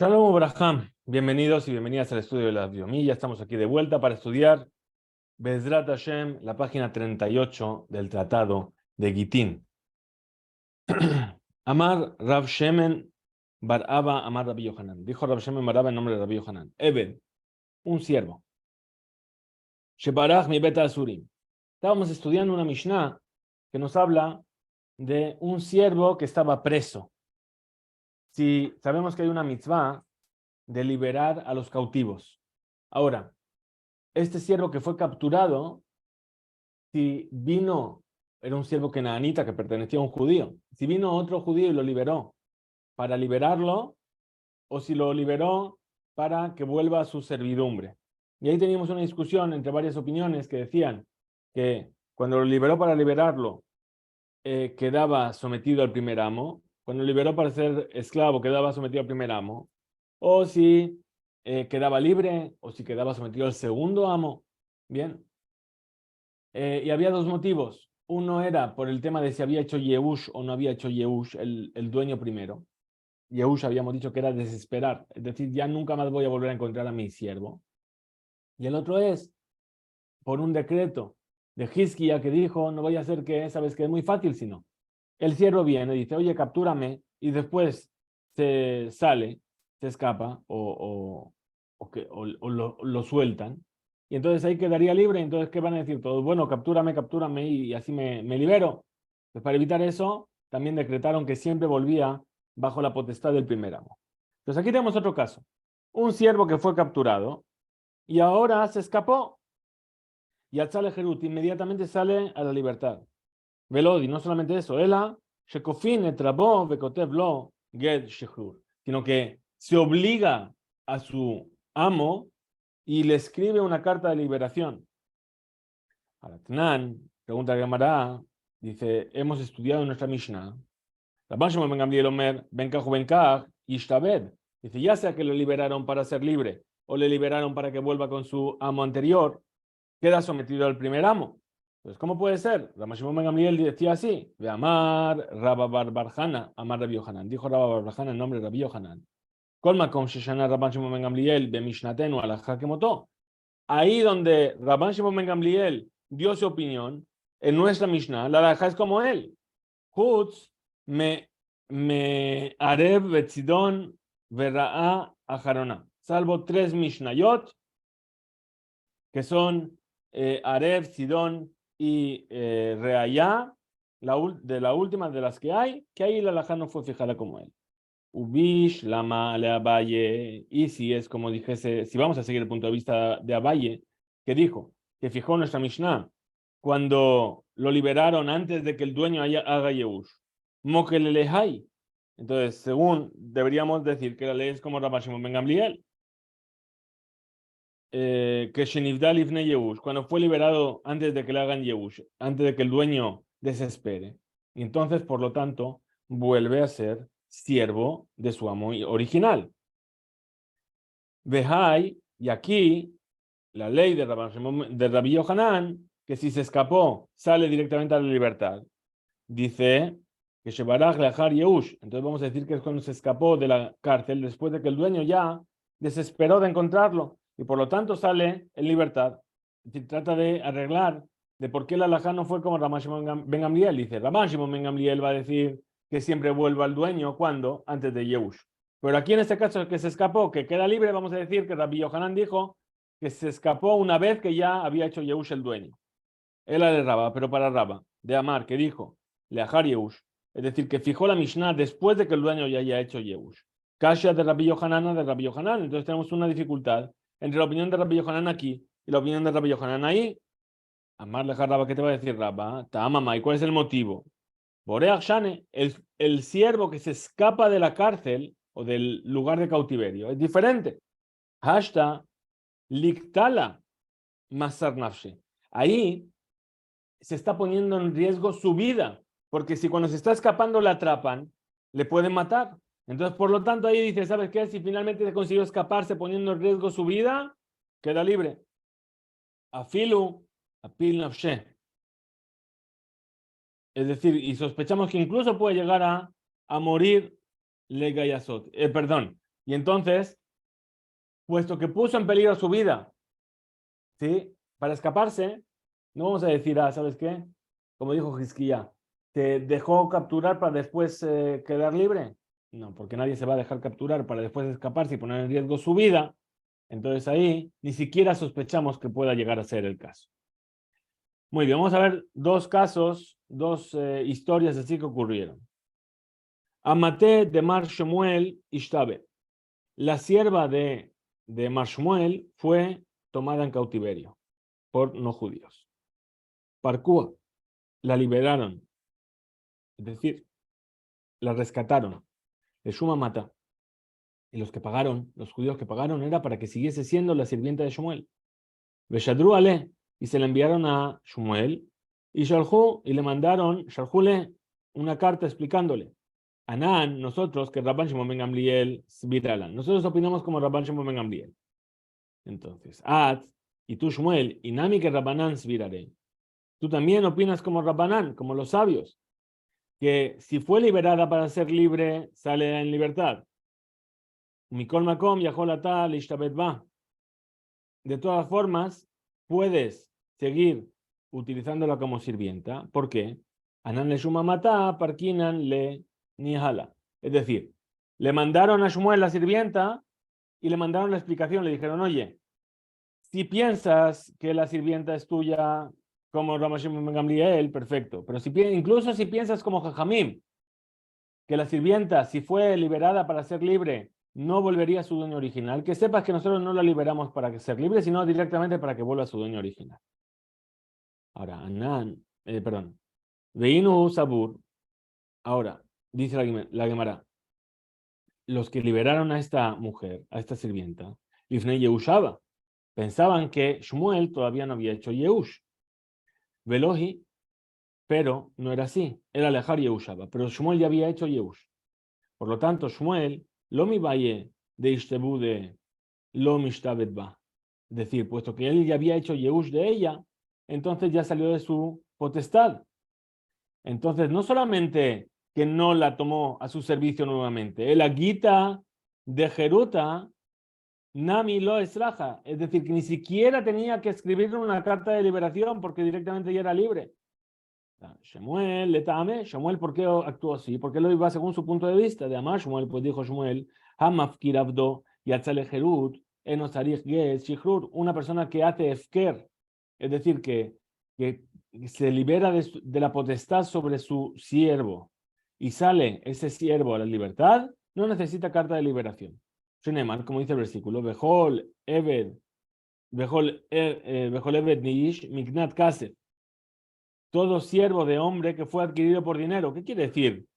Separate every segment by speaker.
Speaker 1: Shalom Abraham, bienvenidos y bienvenidas al estudio de la biomilla. Estamos aquí de vuelta para estudiar Bezrat Hashem, la página 38 del tratado de Gitín. Amar Rav Shemen Bar Abba Amar Rabbi Yohanan. Dijo Rav Shemen Bar Abba en nombre de Rabbi Yohanan. Eben, un siervo. Shebarach mi beta asurim. Estábamos estudiando una Mishnah que nos habla de un siervo que estaba preso. Si sabemos que hay una mitzvah de liberar a los cautivos. Ahora, este siervo que fue capturado, si vino, era un siervo kenaanita que pertenecía a un judío, si vino otro judío y lo liberó para liberarlo, o si lo liberó para que vuelva a su servidumbre. Y ahí teníamos una discusión entre varias opiniones que decían que cuando lo liberó para liberarlo, quedaba sometido al primer amo, cuando lo liberó para ser esclavo, quedaba sometido al primer amo, o si quedaba libre, o si quedaba sometido al segundo amo. Bien. Y había dos motivos. Uno era por el tema de si había hecho Yehush o no había hecho Yehush el dueño primero. Yehush habíamos dicho que era desesperar, es decir, ya nunca más voy a volver a encontrar a mi siervo. Y el otro es por un decreto de Hizkia que dijo, no voy a hacer que, sabes que es muy fácil, sino el siervo viene y dice, oye, captúrame, y después se sale, se escapa, o lo sueltan, y entonces ahí quedaría libre. Entonces, ¿qué van a decir todos? Bueno, captúrame, y así me libero. Pues para evitar eso, también decretaron que siempre volvía bajo la potestad del primer amo. Entonces aquí tenemos otro caso. Un siervo que fue capturado y ahora se escapó. Y al sale Jerut, inmediatamente sale a la libertad. Velodi, no solamente eso, sino que se obliga a su amo y le escribe una carta de liberación. Aratnan, pregunta Gemara, dice, hemos estudiado en nuestra Mishnah. Dice, ya sea que lo liberaron para ser libre o le liberaron para que vuelva con su amo anterior, queda sometido al primer amo. Entonces, ¿cómo puede ser? Rabbi Shimon ben Gamliel decía así: de Amar Rabba bar Barjana, Amar Rabbi Yohanan. Dijo Rabba bar Barjana en nombre de Rabbi Yohanan. Kol makom sheshana Rabbi Shimon ben Gamliel bemishnatenu alajá kemotó. Ahí donde Rabbi Shimon ben Gamliel dio su opinión, en nuestra Mishnah, la alajá es como él. Chutz me arev betzidon vera'a ajarona. Salvo tres Mishnayot, que son Arev, Sidón y Reayá, de la última de las que hay, que ahí la alajá no fue fijada como él. Ubish, Lama, le Abaye, y si es como dijese, si vamos a seguir el punto de vista de Abaye, que dijo, que fijó nuestra Mishnah, cuando lo liberaron antes de que el dueño haga Yehush, Mokelelehai. Entonces, según deberíamos decir que la ley es como Rabbi Shimon ben Gamliel, que Shenivdal Ifne Yehush, cuando fue liberado antes de que le hagan Yehush, antes de que el dueño desespere. Y entonces, por lo tanto, vuelve a ser siervo de su amo original. Vehai, y aquí, la ley de Rabbi Yohanan, que si se escapó, sale directamente a la libertad. Dice que Shebarach Leachar Yehush. Entonces vamos a decir que es cuando se escapó de la cárcel después de que el dueño ya desesperó de encontrarlo y por lo tanto sale en libertad. Se trata de arreglar de por qué la alajá no fue como Rabbi Shimon ben Gamliel. Dice, Rabbi Shimon ben Gamliel va a decir que siempre vuelva al dueño cuando antes de Yehush. Pero aquí en este caso que se escapó, que queda libre, vamos a decir que Rabbi Yohanan dijo que se escapó una vez que ya había hecho Yehush el dueño. Él de Rabba, pero para Rabba, de Amar, que dijo Leachar Yehush, es decir, que fijó la Mishnah después de que el dueño ya haya hecho Yehush. Kasha de Rabbi Yohanan de Rabbi Yohanan. Entonces tenemos una dificultad entre la opinión de Rabbi Yohanan aquí y la opinión de Rabbi Yohanan ahí. Amar Leachar Rabba, ¿qué te va a decir Rabba? Tamama, ¿y cuál es el motivo? Boreach Shane, el siervo que se escapa de la cárcel o del lugar de cautiverio, es diferente. Hashta Liktala Masar Nafshe. Ahí se está poniendo en riesgo su vida, porque si cuando se está escapando la atrapan, le pueden matar. Entonces, por lo tanto, ahí dice, ¿sabes qué? Si finalmente se consiguió escaparse poniendo en riesgo su vida, queda libre. Afilu, apil nafshe. Es decir, y sospechamos que incluso puede llegar a morir legayasot. Perdón, Y entonces, puesto que puso en peligro su vida, ¿sí? Para escaparse, no vamos a decir, ¿sabes qué? Como dijo Hizquía, ¿te dejó capturar para después quedar libre? No, porque nadie se va a dejar capturar para después escaparse y poner en riesgo su vida. Entonces ahí ni siquiera sospechamos que pueda llegar a ser el caso. Muy bien, vamos a ver dos casos, dos historias así que ocurrieron. Amate de Mar Shemuel Ishtabe. La sierva de Mar Shemuel fue tomada en cautiverio por no judíos. Parkúa, la liberaron, es decir, la rescataron. De Shuma Mata. Y los que pagaron, los judíos que pagaron, era para que siguiese siendo la sirvienta de Shemuel. Beshadru Ale, y se la enviaron a Shemuel, y Shalhu, y le mandaron, Shalhule, una carta explicándole. Anán, nosotros, que Rabban Shimon ben Gamliel, Sviralan. Nosotros opinamos como Rabban Shimon ben Gamliel. Entonces, Ad, y tú Shmuel, y Nami que Rabbanan Svirare. Tú también opinas como Rabbanan, como los sabios, que si fue liberada para ser libre, sale en libertad. Mikol Makom, Yaholata, Lishtabet Ba. De todas formas, puedes seguir utilizándola como sirvienta. ¿Por qué? Anan le Shuma Mata, Parkinan le Nihala. Es decir, le mandaron a Shmuel la sirvienta y le mandaron la explicación. Le dijeron, oye, si piensas que la sirvienta es tuya como Ramashim ben Gamliel, perfecto. Pero incluso si piensas como Jajamim, que la sirvienta, si fue liberada para ser libre, no volvería a su dueño original, que sepas que nosotros no la liberamos para ser libre, sino directamente para que vuelva a su dueño original. Ahora, perdón, Veinu Sabur, ahora, dice la Gemara, los que liberaron a esta mujer, a esta sirvienta, Lifnei Yehushaba, pensaban que Shmuel todavía no había hecho Yehush. Velohi, pero no era así, era alejar Yehushaba, pero Shmuel ya había hecho Yehush. Por lo tanto, Shmuel, lo mi valle de Ishtebu de lo mishtabet ba. Es decir, puesto que él ya había hecho Yehush de ella, entonces ya salió de su potestad. Entonces, no solamente que no la tomó a su servicio nuevamente, el Agita de Jeruta, Nami lo extraja. Es decir, que ni siquiera tenía que escribirle una carta de liberación porque directamente ya era libre. Shemuel, letame, Shemuel, ¿por qué actuó así? Porque lo iba según su punto de vista. De Amar Shemuel, pues dijo Shemuel, Hamafkir Abdo, Yatzale Jerut, Enosarich Gez, Shichrur, una persona que hace Efker, es decir, que se libera de la potestad sobre su siervo y sale ese siervo a la libertad, no necesita carta de liberación. Shenemar, como dice el versículo, Bejol Eved, Bejol Eved Niish, Mignat Kasef. Todo siervo de hombre que fue adquirido por dinero. ¿Qué quiere decir?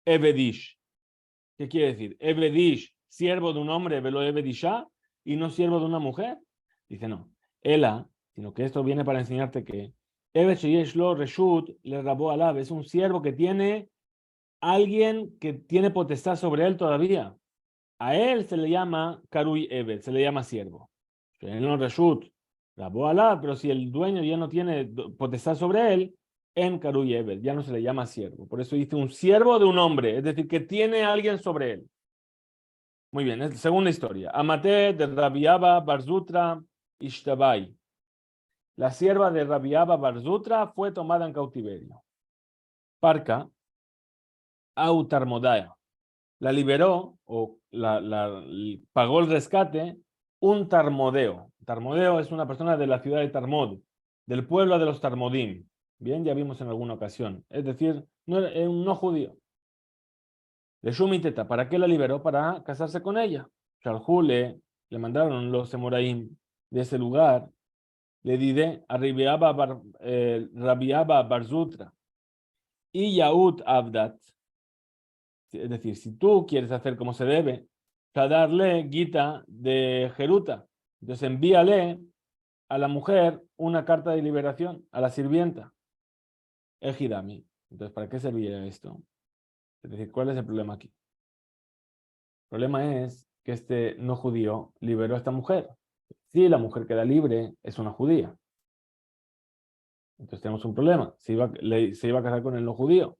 Speaker 1: Evedish. ¿Qué quiere decir? Evedish, siervo de un hombre, velo Evedisha, y no siervo de una mujer. Dice no. Ela, sino que esto viene para enseñarte que Eveshlo Reshut le rabó alab. Es un siervo que tiene alguien que tiene potestad sobre él todavía. A él se le llama Karui Eved, se le llama siervo. En el Reshut rabó alab, pero si el dueño ya no tiene potestad sobre él, en Karui Eved, ya no se le llama siervo. Por eso dice un siervo de un hombre, es decir, que tiene a alguien sobre él. Muy bien, segunda historia. Amate de Rabiaba Barzutra Ishtabai. La sierva de Rabiaba Barzutra fue tomada en cautiverio. Parca, Autarmodaya, la liberó o pagó el rescate un tarmodeo. Tarmodeo es una persona de la ciudad de Tarmod, del pueblo de los Tarmodim. Bien, ya vimos en alguna ocasión. Es decir, un no judío. De Shumiteta, ¿para qué la liberó? Para casarse con ella. Shalhule, le mandaron los Semoraim de ese lugar. Le dide a Rabiaba Barzutra y Yaud Abdat. Es decir, si tú quieres hacer como se debe, darle Gita de Jeruta, entonces envíale a la mujer una carta de liberación, a la sirvienta. Ejidami. Entonces, ¿para qué serviría esto? Es decir, ¿cuál es el problema aquí? El problema es que este no judío liberó a esta mujer. Si la mujer queda libre, es una judía. Entonces tenemos un problema. Se iba a casar con el no judío.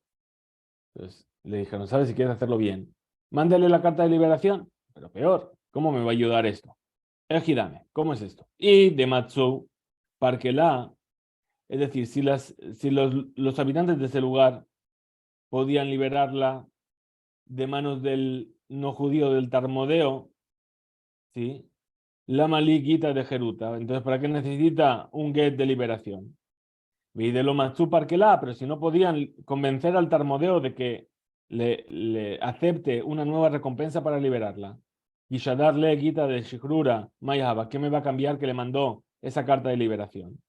Speaker 1: Entonces le dijeron, ¿sabes? Si quieres hacerlo bien, mándale la carta de liberación. pero peor, ¿cómo me va a ayudar esto? Ejidame, ¿cómo es esto? Y de Matsu, Parquelá, es decir, si los habitantes de ese lugar podían liberarla de manos del no judío del Tarmodeo, ¿sí? La maliquita de Jeruta. Entonces, ¿para qué necesita un get de liberación? Y de lo Matsu Parquelá, pero si no podían convencer al Tarmodeo de que le acepte una nueva recompensa para liberarla. Y Shadar le quita de Shikrura, Mayaba, ¿qué me va a cambiar que le mandó esa carta de liberación?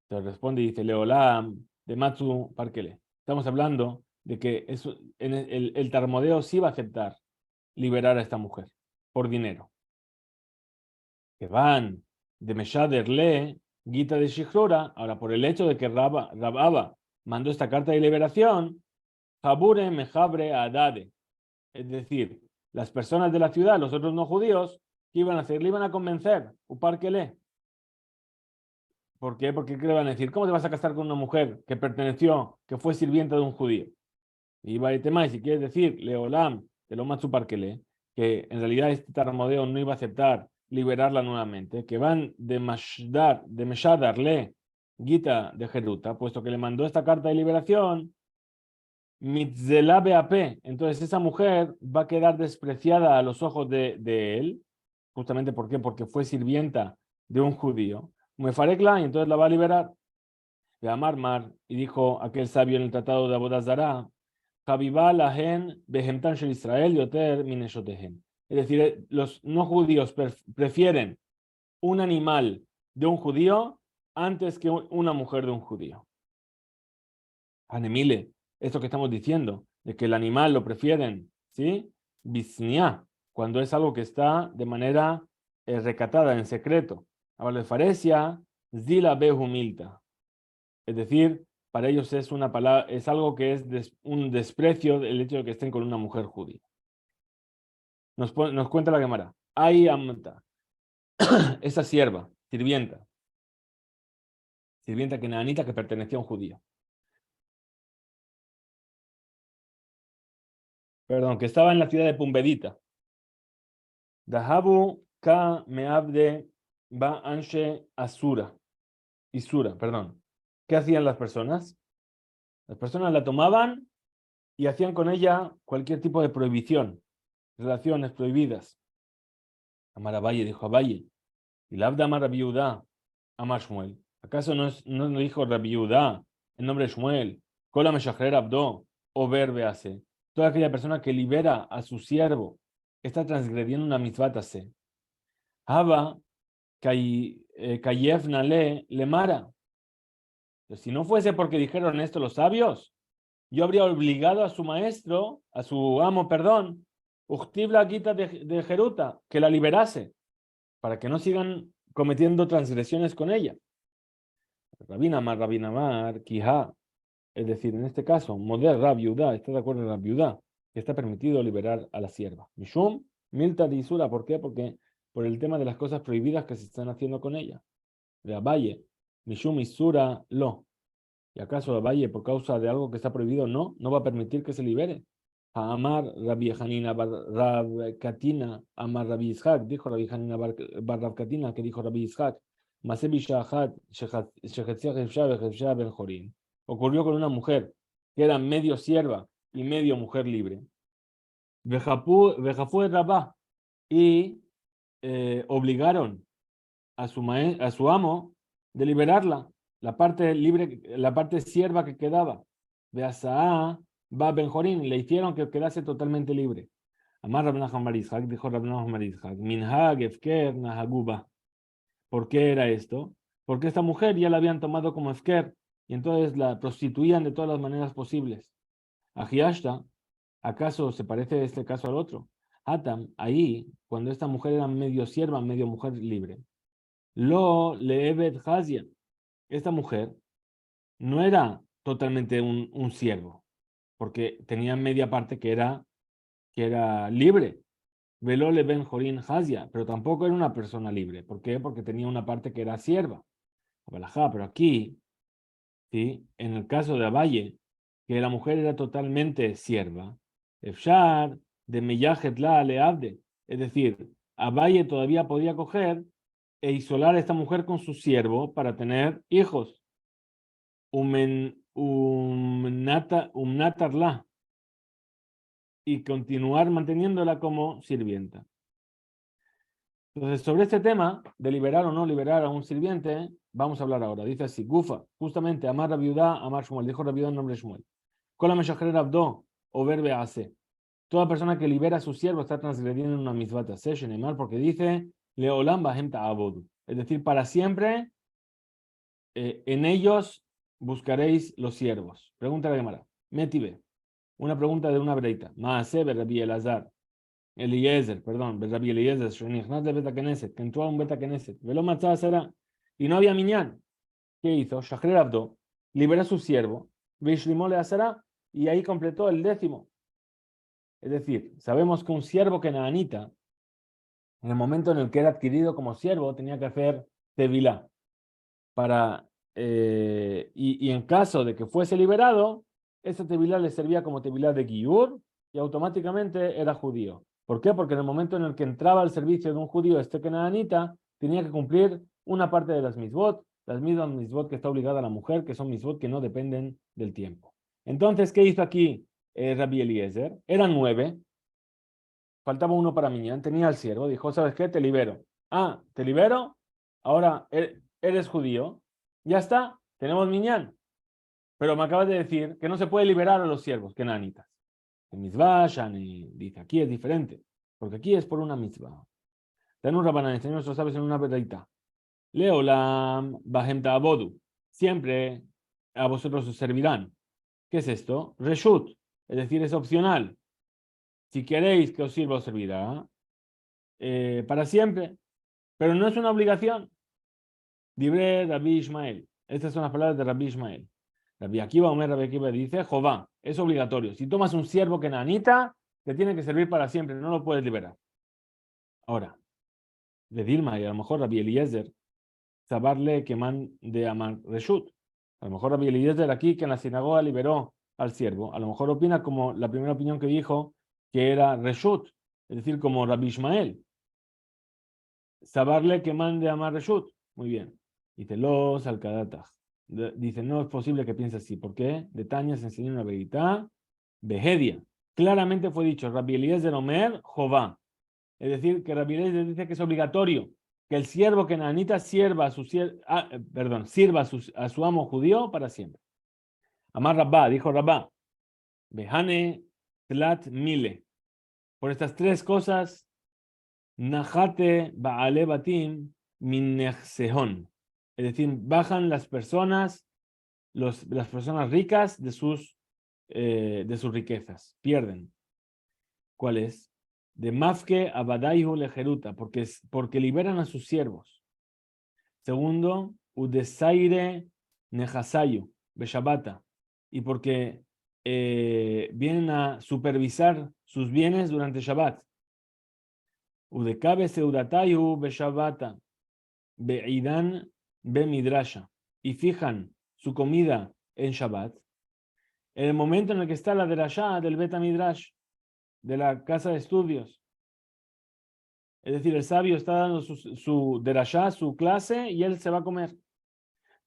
Speaker 1: Entonces responde y dice, Leolam, de Matsu Parkele. Estamos hablando de que el Tarmodeo sí va a aceptar liberar a esta mujer por dinero. Que van de Meshaderle, Gita de Shikrura, ahora por el hecho de que Rababa mandó esta carta de liberación, Jabure Mejabre Adade. Es decir, las personas de la ciudad, los otros no judíos, ¿qué iban a hacer? Le iban a convencer, Uparkele. ¿Por qué? Porque ¿qué le van a decir? ¿Cómo te vas a casar con una mujer que fue sirvienta de un judío? Y Baritema, y si quieres decir, Leolam, de lo más Parkele, que en realidad este Tarmodeo no iba a aceptar liberarla nuevamente, que van de Meshadarle, Gita de Jeruta, puesto que le mandó esta carta de liberación, Mitzela Beape, entonces esa mujer va a quedar despreciada a los ojos de él, justamente ¿por qué? Porque fue sirvienta de un judío. Muefarekla, y entonces la va a liberar. De Amar, y dijo aquel sabio en el tratado de Abodazara, Javivá lahen behemtan shel Israel yoter mineshotehen. Es decir, los no judíos prefieren un animal de un judío antes que una mujer de un judío. Anemile, esto que estamos diciendo, de que el animal lo prefieren, ¿sí? Bisnia, cuando es algo que está de manera recatada, en secreto. Ahora, faresia, zila behumilta. Es decir, para ellos es una palabra, es algo que es un desprecio el hecho de que estén con una mujer judía. Nos cuenta la Gemara. Ay amta, esa sierva, sirvienta kenanita que pertenecía a un judío. Perdón, que estaba en la ciudad de Pumbedita. Dahabu ka meabde ba anshe asura. Isura, perdón. ¿Qué hacían las personas? Las personas la tomaban y hacían con ella cualquier tipo de prohibición, relaciones prohibidas. Amar Abaye dijo Abaye, y la abda Amar Rabbi Yehudá, Amar Shmuel. ¿Acaso no dijo Rabbi Yehudá en nombre de Shmuel? Kola Meshachrer Abdo, o verbe hace. Toda aquella persona que libera a su siervo está transgrediendo una mitzvah tase. Haba Kayef Nale Lemara. Si no fuese porque dijeron esto los sabios, yo habría obligado a su maestro, a su amo, perdón, Uchtib la Gita de Jeruta, que la liberase, para que no sigan cometiendo transgresiones con ella. Rabinamar, Kija, es decir, en este caso, Moder Rabiudá, está de acuerdo en Rabiudá, que está permitido liberar a la sierva. Mishum, Milta de Isura, ¿por qué? Porque por el tema de las cosas prohibidas que se están haciendo con ella. De Abaye, Mishum Isura lo. ¿Y acaso Abaye, por causa de algo que está prohibido, no va a permitir que se libere? A Amar Rabbi Hanina Rab Katina, Amar Rabbi Ishak, dijo Rabbi Hanina Bar Rab Katina, que dijo Rabbi Ishak, Masebi Shahat, Ben Jorim. Ocurrió con una mujer que era medio sierva y medio mujer libre. Vejafú Rabá, y obligaron a su amo de liberarla, la parte libre, la parte sierva que quedaba. De Asaa va Benjorín, le hicieron que quedase totalmente libre. Amar Rabnacham Marizhak, dijo Rabnacham Marizhak, Minhag Efker Nahaguba. ¿Por qué era esto? Porque esta mujer ya la habían tomado como Efker y entonces la prostituían de todas las maneras posibles. Ajiashta, ¿acaso se parece este caso al otro? Atam, ahí, cuando esta mujer era medio sierva, medio mujer libre. Lo leebet Hazia. Esta mujer no era totalmente un siervo, porque tenía media parte que era libre. Velo le ben Jorin Hazia, pero tampoco era una persona libre. ¿Por qué? Porque tenía una parte que era sierva. Pero aquí, ¿sí? En el caso de Abaye, que la mujer era totalmente sierva, Efshar de Meyajet la Leabde. Es decir, Abaye todavía podía coger e isolar a esta mujer con su siervo para tener hijos. Umnatarla. Y continuar manteniéndola como sirvienta. Entonces, sobre este tema de liberar o no liberar a un sirviente, vamos a hablar ahora. Dice así, Gufa, justamente, Amar Rabiudá, Amar Shmuel, dijo Rabiudá en nombre de Shmuel. Kola Meshacher Abdo, o verbe hace. Toda persona que libera a su siervo está transgrediendo una mitzvata Shenemar, porque dice, Leolam Bahem Ta'abodu. Es decir, para siempre, en ellos buscaréis los siervos. Pregunta la Gemara. Metibe. Una pregunta de una breita. Maase Rabbi Elazar. Eliezer, perdón, Rabbi Eliezer, que entró a un Beta Knesset, velo matzah será, y no había minyan. ¿Qué hizo? Shachrer Abdo, liberó a su siervo, Vishlimó le asará, y ahí completó el 10º. Es decir, sabemos que un siervo kenaanita, en el momento en el que era adquirido como siervo, tenía que hacer tevilá. Y en caso de que fuese liberado, esa tevilá le servía como tevilá de Giyur, y automáticamente era judío. ¿Por qué? Porque en el momento en el que entraba al servicio de un judío este kenaanita, tenía que cumplir una parte de las misbot, las mismas misbot que está obligada a la mujer, que son misbot que no dependen del tiempo. Entonces, ¿qué hizo aquí Rabbi Eliezer? Eran 9, faltaba uno para Minyan, tenía al siervo, dijo, ¿sabes qué? Te libero. Ah, ¿te libero? Ahora eres judío, ya está, tenemos Minyan. Pero me acabas de decir que no se puede liberar a los siervos kenanitas. En mitzvah, Shani dice, aquí es diferente, porque aquí es por una mitzvah. Tenemos Rabanán, enseñó nuestros sabios en una verdadita. Leolam bahem ta'abodu. Siempre a vosotros os servirán. ¿Qué es esto? Reshut, es decir, es opcional. Si queréis que os sirva, os servirá para siempre, pero no es una obligación. Dibre Rabbi Ishmael. Estas son las palabras de Rabbi Ishmael. Rabbi Akiva dice, Jová, es obligatorio. Si tomas un siervo kenanita, te tiene que servir para siempre, no lo puedes liberar. Ahora, de Dilma y a lo mejor Rabbi Eliezer, sabarle que man de Amar Reshut. A lo mejor Rabbi Eliezer aquí, que en la sinagoga liberó al siervo, a lo mejor opina como la primera opinión que dijo, que era Reshut, es decir, como Rabbi Ishmael. Sabarle que man de Amar Reshut. Muy bien. Dice, los alcadataj. Dice, no es posible que piense así. ¿Por qué? De Tania se enseñó una verita. Behedia. Claramente fue dicho, Rabbi Eliezer Omer, Jová. Es decir, que Rabbi Eliezer dice que es obligatorio que el siervo kenanita sirva a su, sirva a su amo judío para siempre. Amar Rabba, dijo Rabba, Behane Tlat Mile. Por estas 3 cosas, Najate Baale Batim Minechsehon. Es decir, bajan las personas, las personas ricas de sus riquezas, pierden. ¿Cuál es? De Mafke Abadaihu Lejeruta, porque liberan a sus siervos. Segundo, Udesaire Nehasayu Beshabata, y porque vienen a supervisar sus bienes durante Shabbat. Udekabe Seudatayu Beshabata Beidan Bemidrasha, y fijan su comida en Shabbat, en el momento en el que está la derashá del Bet Midrash, de la casa de estudios. Es decir, el sabio está dando su derashá, su clase, y él se va a comer.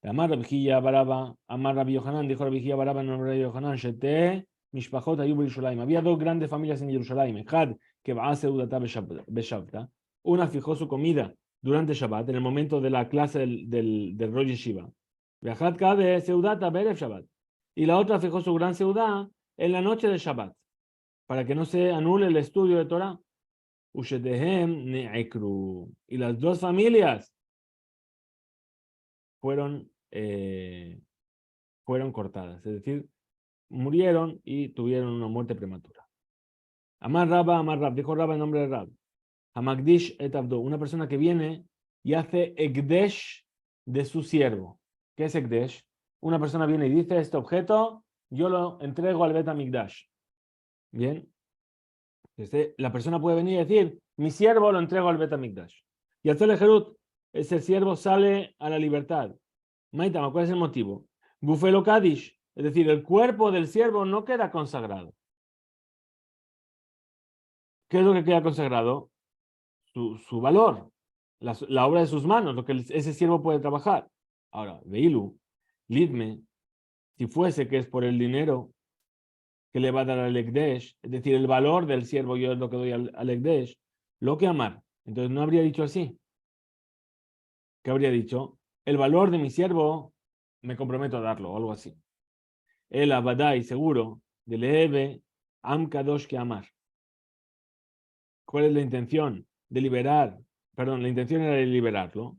Speaker 1: Amar Rabbi Baraba, Amar Rabbi Yohanan, dijo Rabbi Baraba en nombre de Yohanan, Shete Mishpachot Ayub Yerushalayim. Había 2 grandes familias en Jerusalén. Echad, que va a Seudata Beshavta. Una fijó su comida durante Shabbat, en el momento de la clase del Rosh Yeshiva. Echad Kabe Seudata Berev Shabbat. Y la otra fijó su gran seudá en la noche de Shabbat, para que no se anule el estudio de Torah. Ushetehem Ne'ekru. Y las 2 familias fueron cortadas, es decir, murieron y tuvieron una muerte prematura. Amar Rab, dijo Rab en nombre de Rab. Hamagdish et Abdo, una persona que viene y hace Ekdesh de su siervo. ¿Qué es Ekdesh? Una persona viene y dice, este objeto yo lo entrego al Bet HaMikdash. Bien. La persona puede venir y decir, mi siervo lo entrego al Bet HaMikdash. Y al Jerut, ese siervo sale a la libertad. Maitama, ¿cuál es el motivo? Gufelo Kadish, es decir, el cuerpo del siervo no queda consagrado. ¿Qué es lo que queda consagrado? su valor, la obra de sus manos, lo que ese siervo puede trabajar. Ahora, Veilu, Lidme, si fuese que es por el dinero que le va a dar al Ekdesh, es decir, el valor del siervo, yo es lo que doy al Ekdesh, lo que amar. Entonces no habría dicho así. ¿Qué habría dicho? El valor de mi siervo me comprometo a darlo, o algo así. El Abadai, seguro, de Leve, Am Kadosh que amar. ¿Cuál es la intención? De liberar, perdón, la intención era de liberarlo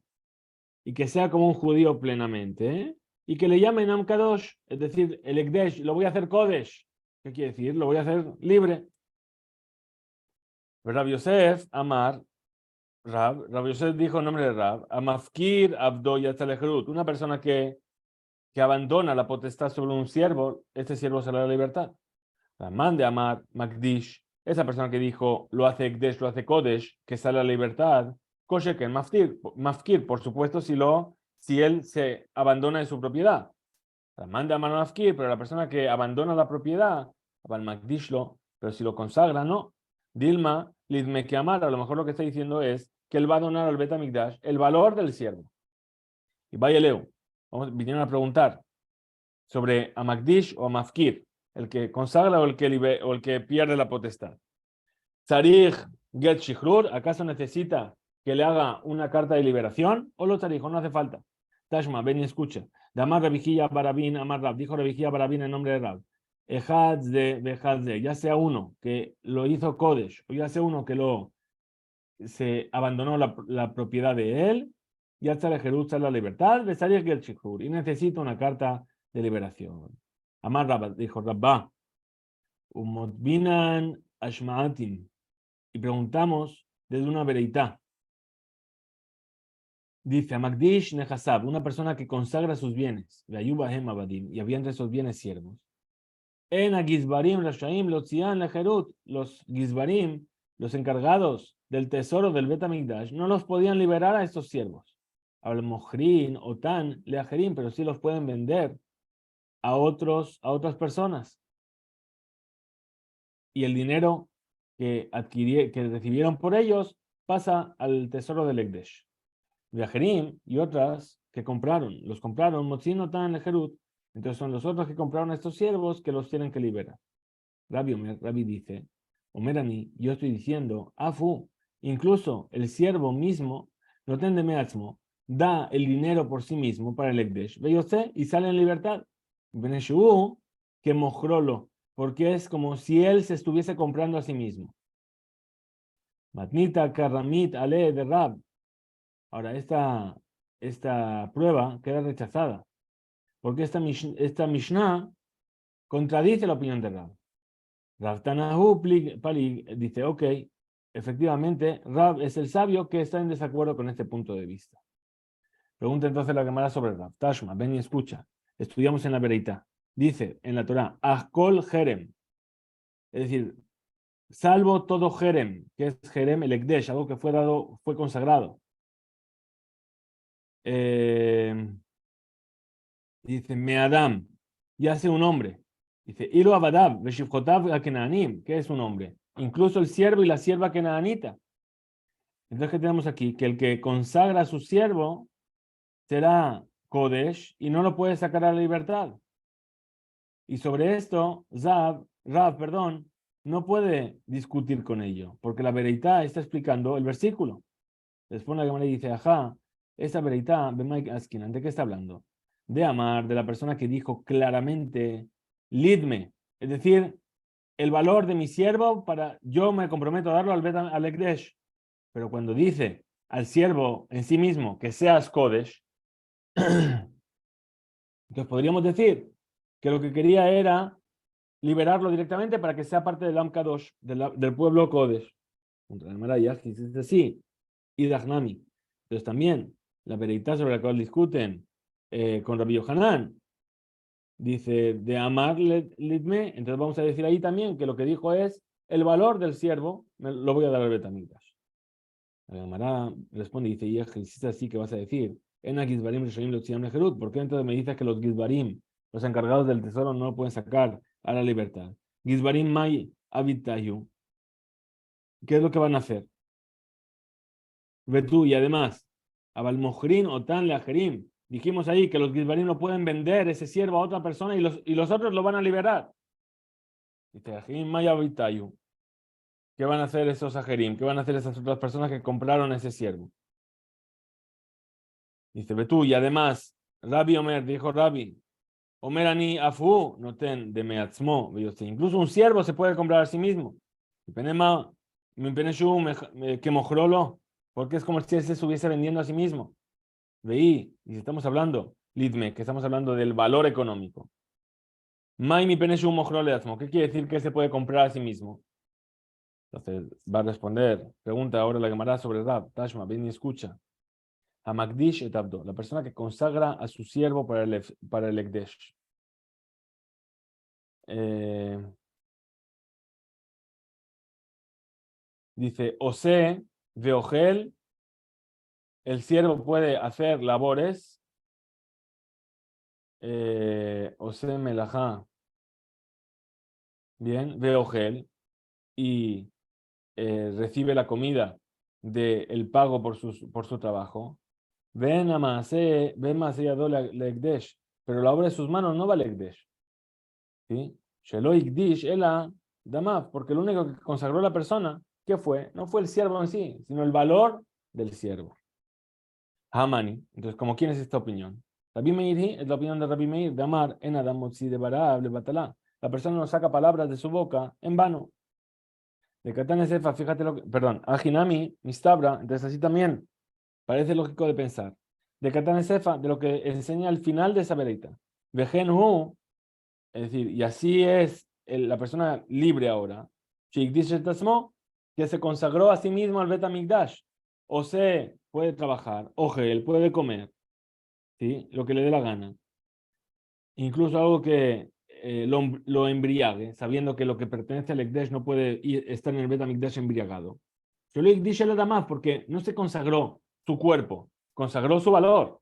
Speaker 1: y que sea como un judío plenamente, ¿eh? Y que le llamen Am Kadosh, es decir, el Ekdesh, lo voy a hacer Kodesh. ¿Qué quiere decir? Lo voy a hacer libre. Rab Yosef, Amar, Rab Yosef dijo en nombre de Rab, Amafkir Abdo Yatzalehrut, una persona que abandona la potestad sobre un siervo, este siervo será la libertad. Ramán de Amar, Magdish, esa persona que dijo, lo hace Ekdesh, lo hace Kodesh, que sale a la libertad, Kosheken, Mafkir, por supuesto, si él se abandona de su propiedad. Ramán de Amar Mafkir, pero la persona que abandona la propiedad, Abal Magdishlo, pero si lo consagra, no. Dilma, Lidme que Amar, a lo mejor lo que está diciendo es que él va a donar al Betamigdash el valor del siervo. Y vaya Leo, vinieron a preguntar sobre Amagdish o Amafkir, el que consagra o el que pierde la potestad. Tzarich Get Shichrur, ¿acaso necesita que le haga una carta de liberación? O lo tzarich, no hace falta. Tashma, ven y escucha. Damar Rabijía Barabín, Amar Rab, dijo Rabijía Barabín en nombre de Rab. Ejadze, ya sea uno que lo hizo Kodesh, o ya sea uno que se abandonó la propiedad de él, ya está la Jerusalén la libertad, de Tzarich Get Shichrur, y necesita una carta de liberación. Amar Rab, dijo Rabba, Umotbinan Ashmaatim, y preguntamos desde una vereitá. Dice, Amagdish Nehasab, una persona que consagra sus bienes, y había entre esos bienes siervos. En Gizbarim, Rashaim, Lotzian, Lejerut, los Gizbarim, los encargados del tesoro del Betamigdash, no los podían liberar a estos siervos. Al Mojrin, Otan, Leajerim, pero sí los pueden vender a otras personas. Y el dinero que recibieron por ellos pasa al tesoro del Ekdesh. Viajerim y otras que los compraron, Motzino tan Lejerut, entonces son los otros que compraron a estos siervos que los tienen que liberar. Rabbi dice, Omerani, yo estoy diciendo, Afu, incluso el siervo mismo, no tende meatzmo, da el dinero por sí mismo para el Ekdesh, ve usted y sale en libertad. Beneshu, que mojrolo, porque es como si él se estuviese comprando a sí mismo. Matnita Karamit Ale de Rab. Ahora, esta prueba queda rechazada, porque esta Mishnah contradice la opinión de Rab. Rav Tanahu dice, ok, efectivamente, Rab es el sabio que está en desacuerdo con este punto de vista. Pregunta entonces la Gemara sobre Rab. Tashma, ven y escucha. Estudiamos en la Bereitá. Dice en la Torá, Ahkol Jerem, es decir, salvo todo Jerem, que es Jerem el Ekdesh, algo que fue consagrado. Dice, Meadam, ya sea un hombre. Dice, Ilu Abadab, Veshivchotav Akenanim, ¿qué es un hombre? Incluso el siervo y la sierva Kenaanita. Entonces, ¿qué tenemos aquí? Que el que consagra a su siervo será Kodesh y no lo puede sacar a la libertad. Y sobre esto, Rav, no puede discutir con ello, porque la Bereitá está explicando el versículo. Después la Gemara dice, ajá, esta Bereitá, ¿de qué está hablando? De Amar, de la persona que dijo claramente, Lidme, es decir, el valor de mi siervo yo me comprometo a darlo al Ekdesh. Pero cuando dice al siervo en sí mismo que seas Kodesh, entonces podríamos decir que lo que quería era liberarlo directamente para que sea parte del Am Kadosh, del pueblo Kodesh. Es así. Y Dahnami. Entonces también la veredicta sobre la cual discuten con Rabbi Yohanan dice de Amar Lidme, entonces vamos a decir ahí también que lo que dijo es el valor del siervo, lo voy a dar al Betamigdash. La Gemara responde y dice, y es así que vas a decir, en Gizbarim Reshoim Lotziam Lejerut, ¿por qué entonces me dices que los Gizbarim, los encargados del tesoro, no lo pueden sacar a la libertad? Gizbarim Mai Abitayu, ¿qué es lo que van a hacer? Ve tú, y además, Abalmojrin o Tan Leajerim. Dijimos ahí que los Gizbarim no pueden vender ese siervo a otra persona y los otros lo van a liberar. Dice, Ajerim Maya Vitayu. ¿Qué van a hacer esos Ajerim? ¿Qué van a hacer esas otras personas que compraron ese siervo? Dice, ve tú, y además, Rabbi Omer, dijo Rabbi, Omer ani afu, noten de meatzmo. Incluso un siervo se puede comprar a sí mismo. Que mojrolo, porque es como si él se estuviese vendiendo a sí mismo. Veí, y estamos hablando, Lidme, que estamos hablando del valor económico. Mai mi peneshu mojrole atzmo. ¿Qué quiere decir que él se puede comprar a sí mismo? Entonces va a responder, pregunta ahora la Gemara sobre Rab, Tashma, ven y escucha. A Magdish et Abdo, la persona que consagra a su siervo para el Ekdesh. Dice, Ose, Veogel, el siervo puede hacer labores, Ose Melajá, bien, Veogel, y recibe la comida del pago por su trabajo. Ven a Maase, ven Maase Yadó Lekdesh, pero la obra de sus manos no va al Ekdesh. ¿Sí? Shelo Ikdish Ela Damav, porque lo único que consagró la persona, ¿qué fue? No fue el siervo en sí, sino el valor del siervo. Hamani. Entonces, ¿como quién es esta opinión? Rabbi Meir es la opinión de Rabbi Meir, de Amar, en Adam Motzi de Barab, le Batalá. La persona no saca palabras de su boca en vano. De Katán Sefa, fíjate lo que. Perdón, Ajinami, Mistabra, entonces así también parece lógico de pensar. De Katán Sefa, de lo que enseña al final de esa vereita. Vejen Hu, es decir, y así es la persona libre ahora. Shikdish Tasmo, que se consagró a sí mismo al Bet Hamikdash. O se puede trabajar, o él puede comer, ¿sí? Lo que le dé la gana. Incluso algo que lo embriague, sabiendo que lo que pertenece al Ekdesh no puede estar en el Bet Hamikdash embriagado. Yo le dije nada más porque no se consagró su cuerpo, consagró su valor.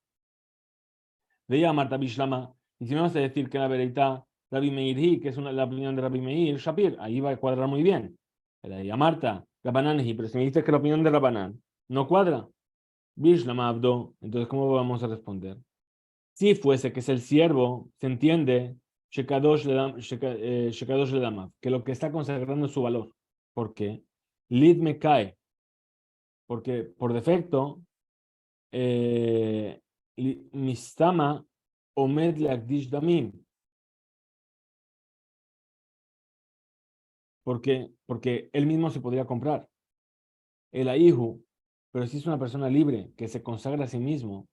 Speaker 1: Veía Marta Bishlama, y si me vas a decir que la veredad Rabbi Meir, que es la opinión de Rabbi Meir, Shapir, ahí va a cuadrar muy bien. Pero ahí a Marta, Rabbanan, pero si me dices que la opinión de Rabbanan no cuadra, Bishlama Abdo, entonces ¿cómo vamos a responder? Si fuese que es el siervo, se entiende Shekadosh le dama, que lo que está consagrando es su valor. ¿Por qué? Lid me cae, porque por defecto, Mistama Omed Leakdish Damim. Porque él mismo se podría comprar. El Ahihu, pero si es una persona libre que se consagra a sí mismo,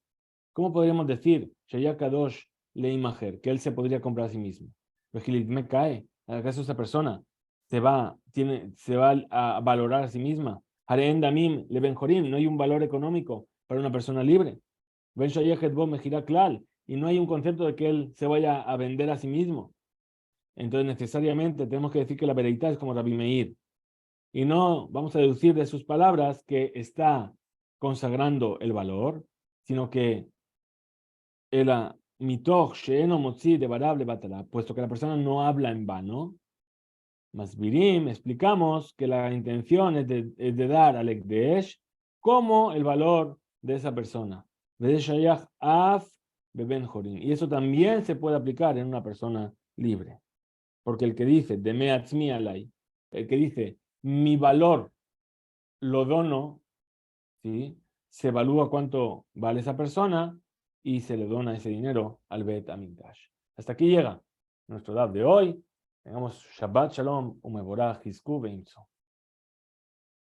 Speaker 1: ¿cómo podríamos decir Shaya Kadosh Leimacher, que él se podría comprar a sí mismo? Vejilit me cae, ¿acaso esa persona se va a valorar a sí misma? Hareen Damim Le Benjorim, no hay un valor económico para una persona libre. Ben Shayachet Bo Mejira Klal, y no hay un concepto de que él se vaya a vender a sí mismo. Entonces, necesariamente tenemos que decir que la veredad es como Rabbi Meir. Y no vamos a deducir de sus palabras que está consagrando el valor, sino que el mitoch sheeno motzi de barable batala, puesto que la persona no habla en vano. Masbirim, explicamos que la intención es de dar al Ekdesh como el valor de esa persona. Y eso también se puede aplicar en una persona libre. Porque el que dice, de meatzmi alay, el que dice, mi valor lo dono, ¿sí? Se evalúa cuánto vale esa persona y se le dona ese dinero al Bet Hamikdash. Hasta aquí llega nuestro dab de hoy. Tengamos Shabbat Shalom, Umeborah, Hizku, Beimso.